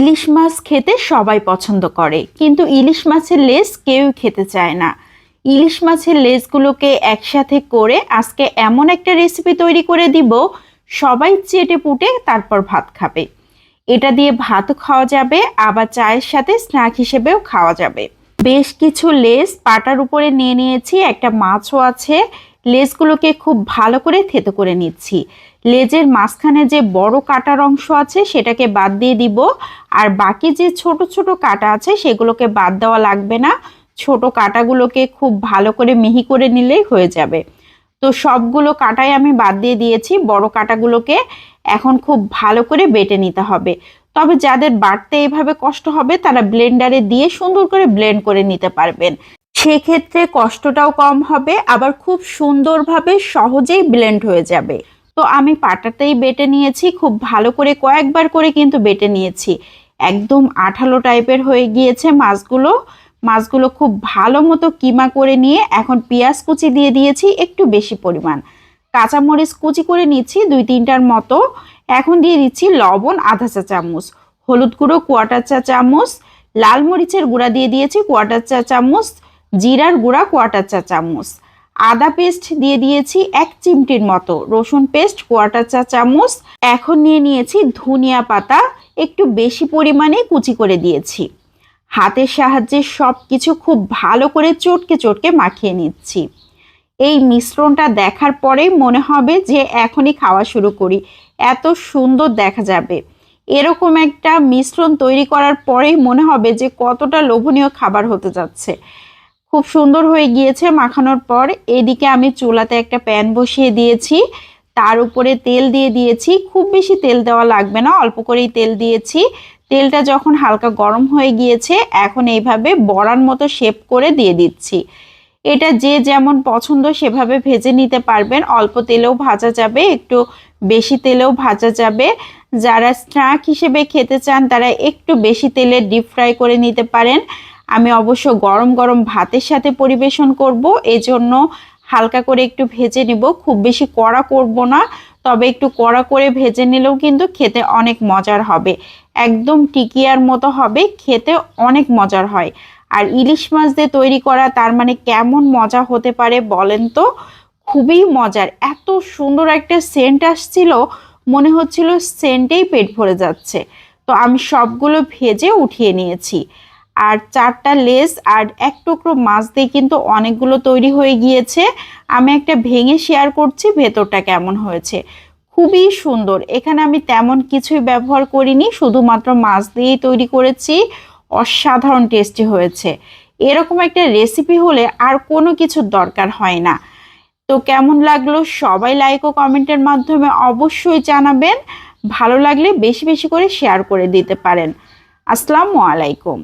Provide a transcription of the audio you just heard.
ইলিশ মাছ খেতে সবাই পছন্দ করে, কিন্তু ইলিশ মাছের লেজ কেউ খেতে চায় না। ইলিশ মাছের লেজগুলোকে একসাথে করে আজকে এমন একটা রেসিপি তৈরি করে দিব, সবাই চেটে পুটে তারপর ভাত খাবে। এটা দিয়ে ভাতও খাওয়া যাবে, আবার চায়ের সাথে স্ন্যাক হিসেবেও খাওয়া যাবে। বেশ কিছু লেজ পাটার উপরে নিয়ে নিয়েছি, একটা মাছও আছে। লেজগুলোকে খুব ভালো করে থেতো করে নিচ্ছি। লেজের মাঝখানে যে বড় কাটার অংশ আছে সেটাকে বাদ দিয়ে দিব, আর বাকি যে ছোট ছোট কাটা আছে সেগুলোকে বাদ দেওয়া লাগবে না। ছোট কাটাগুলোকে খুব ভালো করে মিহি করে নিলেই হয়ে যাবে। তো সবগুলো কাটাই আমি বাদ দিয়ে দিয়েছি। বড় কাটাগুলোকে এখন খুব ভালো করে বেটে নিতে হবে। তবে যাদের বাটতে এইভাবে কষ্ট হবে তারা ব্লেন্ডারে দিয়ে সুন্দর করে ব্লেন্ড করে নিতে পারবেন, সেক্ষেত্রে কষ্টটাও কম হবে, আবার খুব সুন্দরভাবে সহজেই ব্লেন্ড হয়ে যাবে। তো আমি পাটাতেই বেটে নিয়েছি, খুব ভালো করে কয়েকবার করে কিন্তু বেটে নিয়েছি। একদম আঠালো টাইপের হয়ে গিয়েছে মাছগুলো খুব ভালো মতো কিমা করে নিয়ে এখন পেঁয়াজ কুচি দিয়ে দিয়েছি একটু বেশি পরিমাণ, কাঁচামরিচ কুচি করে নিচ্ছি 2-3টার মতো। এখন দিয়ে দিচ্ছি লবণ আধা চা চামচ, হলুদ গুঁড়ো 1/4 চা চামচ, লাল মরিচের গুঁড়া দিয়ে দিয়েছি 1/4 চা চামচ, জিরার গুঁড়া 1/4 চা চামচ, আদা পেস্ট দিয়ে দিয়েছি 1 চিমটির মতো, রসুন পেস্ট 1/4 চা চামচ। এখন নিয়ে নিয়েছি ধনিয়া পাতা একটু বেশি পরিমাণে কুচি করে দিয়েছি। হাতের সাহায্যে সব কিছু খুব ভালো করে চটকে চটকে মাখিয়ে নিচ্ছি। এই মিশ্রণটা দেখার পরেই মনে হবে যে এখনই খাওয়া শুরু করি, এত সুন্দর দেখা যাবে। এরকম একটা মিশ্রণ তৈরি করার পরেই মনে হবে যে কতটা লোভনীয় খাবার হতে যাচ্ছে। খুব সুন্দর হয়ে গিয়েছে মাখানোর পর। এদিকে আমি চুলাতে একটা প্যান বসিয়ে দিয়েছি, তার উপরে তেল দিয়ে দিয়েছি। খুব বেশি তেল দেওয়া লাগবে না, অল্প করেই তেল দিয়েছি। তেলটা যখন হালকা গরম হয়ে গিয়েছে এখন এইভাবে বড়ার মতো শেপ করে দিয়ে দিচ্ছি। এটা যে যেমন পছন্দ সেভাবে ভেজে নিতে পারবেন, অল্প তেলেও ভাজা যাবে, একটু বেশি তেলেও ভাজা যাবে। যারা স্ন্যাক হিসেবে খেতে চান তারা একটু বেশি তেলে ডিপ ফ্রাই করে নিতে পারেন। আমি অবশ্য গরম গরম ভাতের সাথে পরিবেশন করব, এজন্য হালকা করে একটু ভেজে নেব, খুব বেশি কড়া করব না। তবে একটু কড়া করে ভেজে নিলেও কিন্তু খেতে অনেক মজার হবে, একদম টিকিয়ার মতো হবে, খেতে অনেক মজার হয়। আর ইলিশ মাছ দিয়ে তৈরি করা, তার মানে কেমন মজা হতে পারে বলেন তো। খুবই মজার, এত সুন্দর একটা সেন্ট আসছিল, মনে হচ্ছিল সেন্টেই পেট ভরে যাচ্ছে। তো আমি সবগুলো ভেজে উঠিয়ে নিয়েছি। আর 4টা লেজ আর 1 টুকরো মাছ দিয়ে কিন্তু অনেকগুলো তৈরি হয়ে গিয়েছে। আমি একটা ভেঙে শেয়ার করছি ভেতরটা কেমন হয়েছে। খুবই সুন্দর। এখানে আমি তেমন কিছুই ব্যবহার করিনি, শুধুমাত্র মাছ দিয়েই তৈরি করেছি। অসাধারণ টেস্টি হয়েছে। এরকম একটা রেসিপি হলে আর কোনো কিছুর দরকার হয় না। তো কেমন লাগলো সবাই লাইক ও কমেন্টের মাধ্যমে অবশ্যই জানাবেন। ভালো লাগলে বেশি বেশি করে শেয়ার করে দিতে পারেন। আসসালামু আলাইকুম।